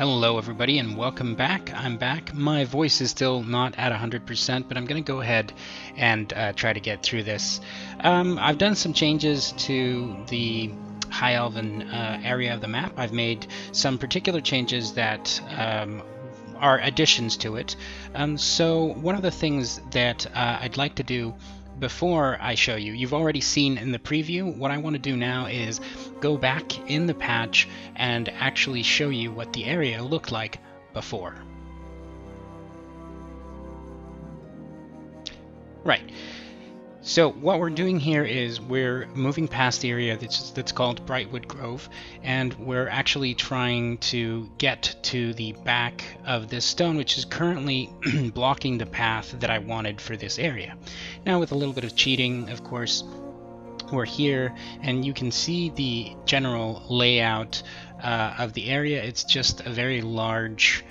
Hello everybody and welcome back. I'm back. My voice is still not at 100%, but I'm going to go ahead and try to get through this. I've done some changes to the High Elven area of the map. I've made some particular changes that are additions to it. So one of the things that I'd like to do before I show you, you've already seen in the preview. What I want to do now is go back in the patch and actually show you what the area looked like before. Right. So what we're doing here is we're moving past the area that's called Brightwood Grove, and we're actually trying to get to the back of this stone, which is currently blocking the path that I wanted for this area. Now, with a little bit of cheating, of course, we're here, and you can see the general layout of the area. It's just a very large,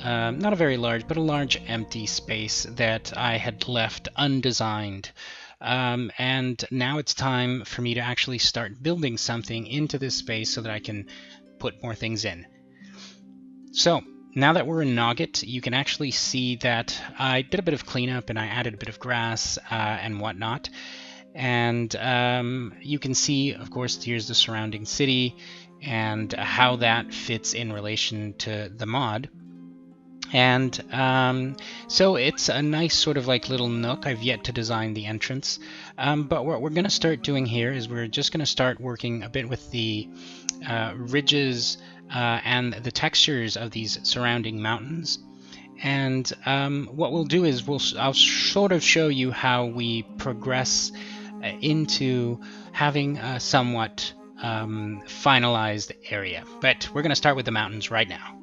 not a very large, but a large empty space that I had left undesigned. And now it's time for me to actually start building something into this space so that I can put more things in. So now that we're in Nogget, you can actually see that I did a bit of cleanup and I added a bit of grass and whatnot. And you can see, of course, here's the surrounding city and how that fits in relation to the mod. And so it's a nice sort of like little nook. I've yet to design the entrance, but what we're going to start doing here is we're just going to start working a bit with the ridges and the textures of these surrounding mountains. And what we'll do is I'll sort of show you how we progress into having a somewhat finalized area. But we're going to start with the mountains right now.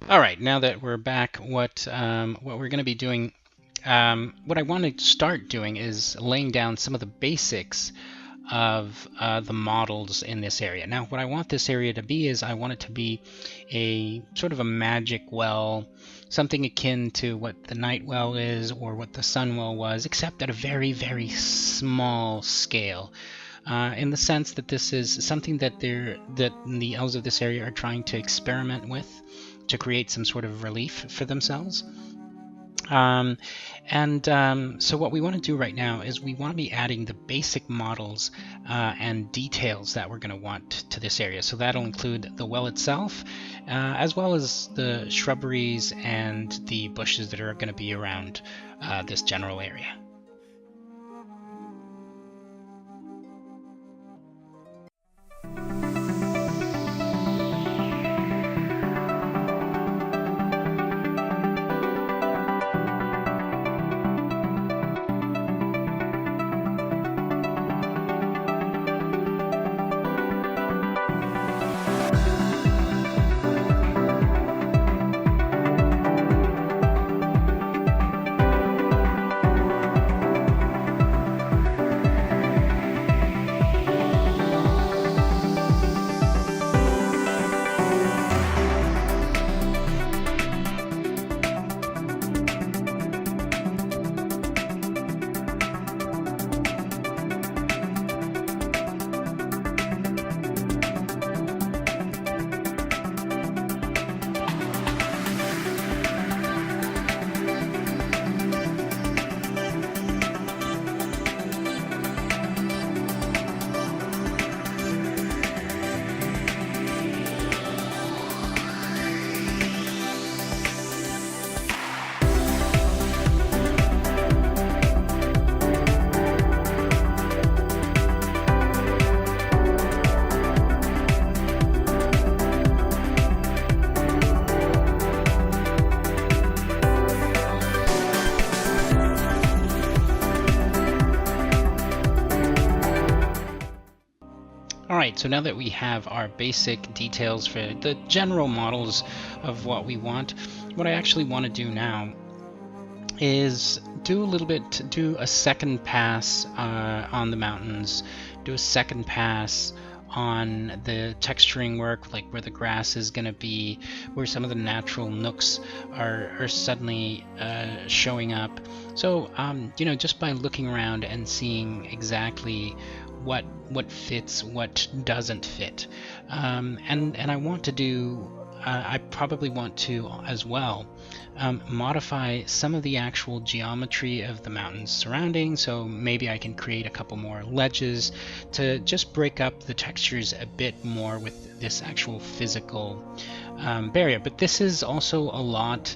All right, now that we're back, what we're going to be doing, what I want to start doing is laying down some of the basics of the models in this area. Now, what I want this area to be is I want it to be a sort of a magic well, something akin to what the night well is or what the sun well was, except at a very, very small scale. In the sense that this is something that the elves of this area are trying to experiment with, to create some sort of relief for themselves. So what we want to do right now is we want to be adding the basic models and details that we're going to want to this area. So that'll include the well itself, as well as the shrubberies and the bushes that are going to be around this general area. Alright, so now that we have our basic details for the general models of what we want, what I actually want to do now is do a second pass on the mountains, do a second pass on the texturing work, like where the grass is going to be, where some of the natural nooks are suddenly showing up. So you know, just by looking around and seeing exactly what fits, what doesn't fit, and I want to do I probably want to as well modify some of the actual geometry of the mountains surrounding, so maybe I can create a couple more ledges to just break up the textures a bit more with this actual physical barrier. But this is also a lot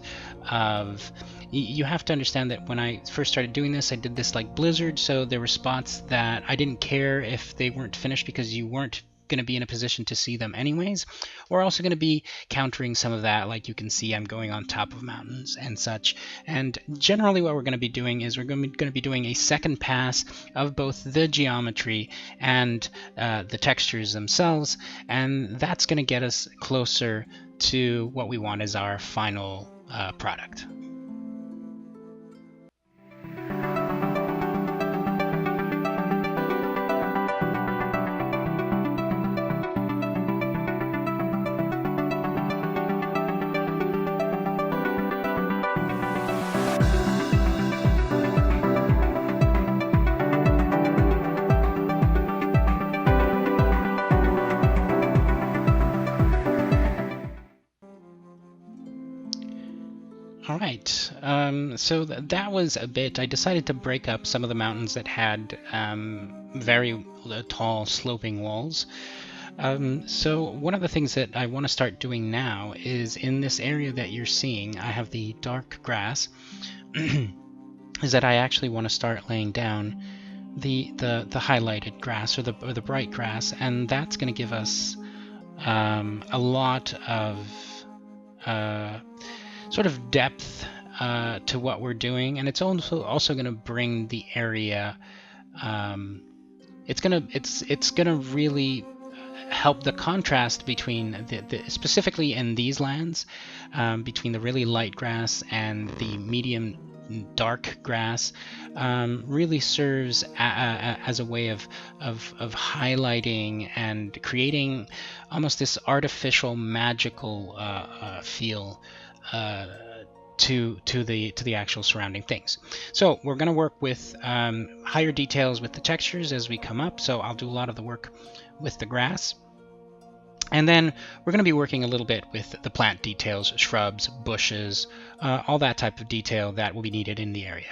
of, you have to understand that when I first started doing this, I did this like Blizzard, so there were spots that I didn't care if they weren't finished because you weren't going to be in a position to see them anyways. We're also going to be countering some of that, like you can see I'm going on top of mountains and such. And generally what we're going to be doing is we're going to be doing a second pass of both the geometry and the textures themselves, and that's going to get us closer to what we want as our final product. Alright, so that was a bit. I decided to break up some of the mountains that had very tall sloping walls. So one of the things that I want to start doing now is in this area that you're seeing, I have the dark grass, is that I actually want to start laying down the highlighted grass, or the bright grass, and that's going to give us a lot of sort of depth to what we're doing, and it's also going to bring the area. It's gonna really help the contrast between specifically in these lands, between the really light grass and the medium dark grass, really serves as a way of highlighting and creating almost this artificial magical feel to the actual surrounding things. So we're going to work with higher details with the textures as we come up. So I'll do a lot of the work with the grass, and then we're going to be working a little bit with the plant details, shrubs, bushes, all that type of detail that will be needed in the area.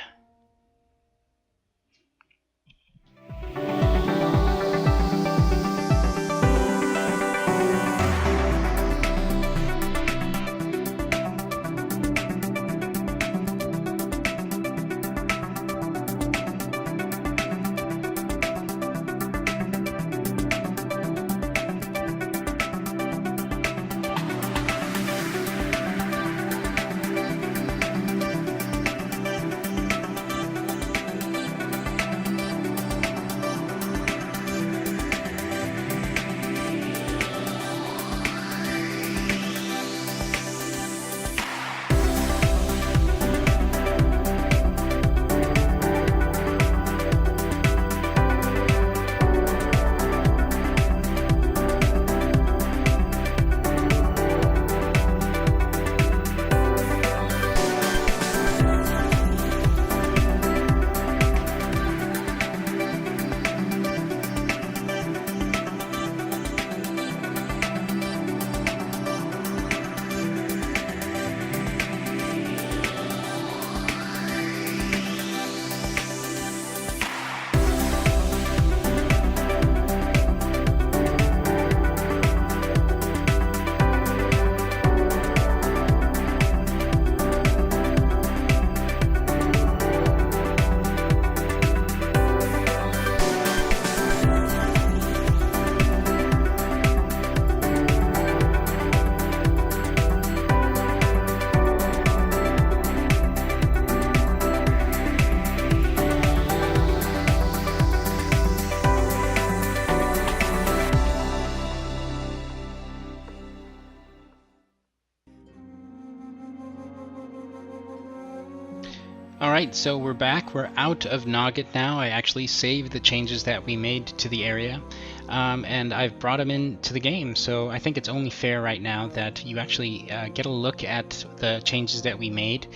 Alright, so we're back. We're out of Nogget now. I actually saved the changes that we made to the area, and I've brought them into the game. So I think it's only fair right now that you actually get a look at the changes that we made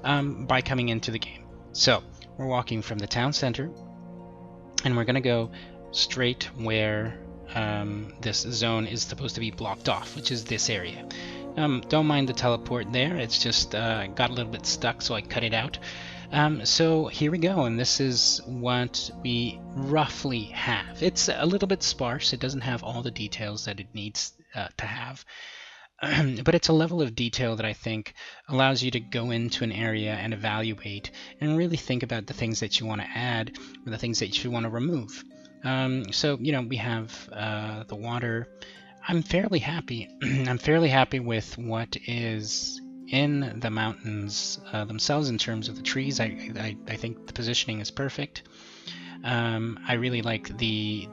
by coming into the game. So we're walking from the town center, and we're going to go straight where this zone is supposed to be blocked off, which is this area. Don't mind the teleport there, it's just got a little bit stuck, so I cut it out. So here we go, and this is what we roughly have. It's a little bit sparse, it doesn't have all the details that it needs to have. But it's a level of detail that I think allows you to go into an area and evaluate and really think about the things that you want to add or the things that you want to remove. So, you know, we have the water. I'm fairly happy. I'm fairly happy with what is in the mountains themselves in terms of the trees. I think the positioning is perfect. I really like the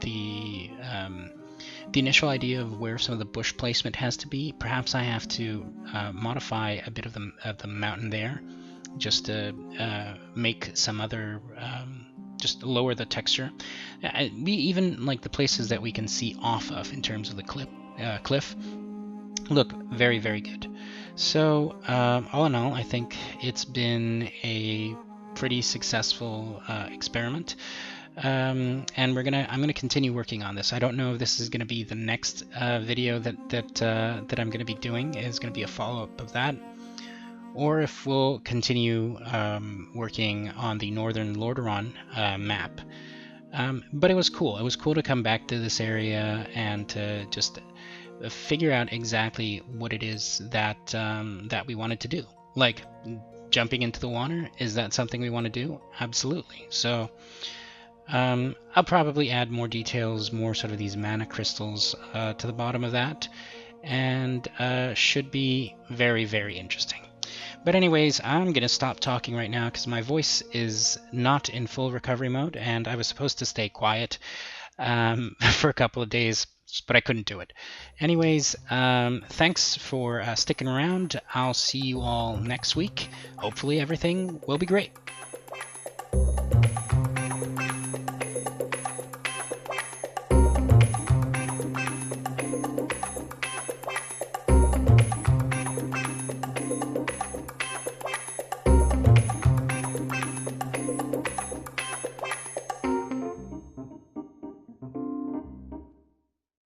initial idea of where some of the bush placement has to be. Perhaps I have to modify a bit of the mountain there, just to make some other, just lower the texture. We even like the places that we can see off of in terms of the cliff look very, very good. So all in all, I think it's been a pretty successful experiment. And I'm gonna continue working on this. I don't know if this is gonna be the next video that I'm gonna be doing. Is gonna be a follow-up of that, or if we'll continue working on the Northern Lordaeron map. But it was cool. It was cool to come back to this area and to just figure out exactly what it is that that we wanted to do. Like jumping into the water, is that something we want to do? Absolutely. So I'll probably add more details, more sort of these mana crystals to the bottom of that, and should be very, very interesting. But anyways, I'm going to stop talking right now because my voice is not in full recovery mode, and I was supposed to stay quiet for a couple of days, but I couldn't do it. Anyways, thanks for sticking around. I'll see you all next week. Hopefully everything will be great.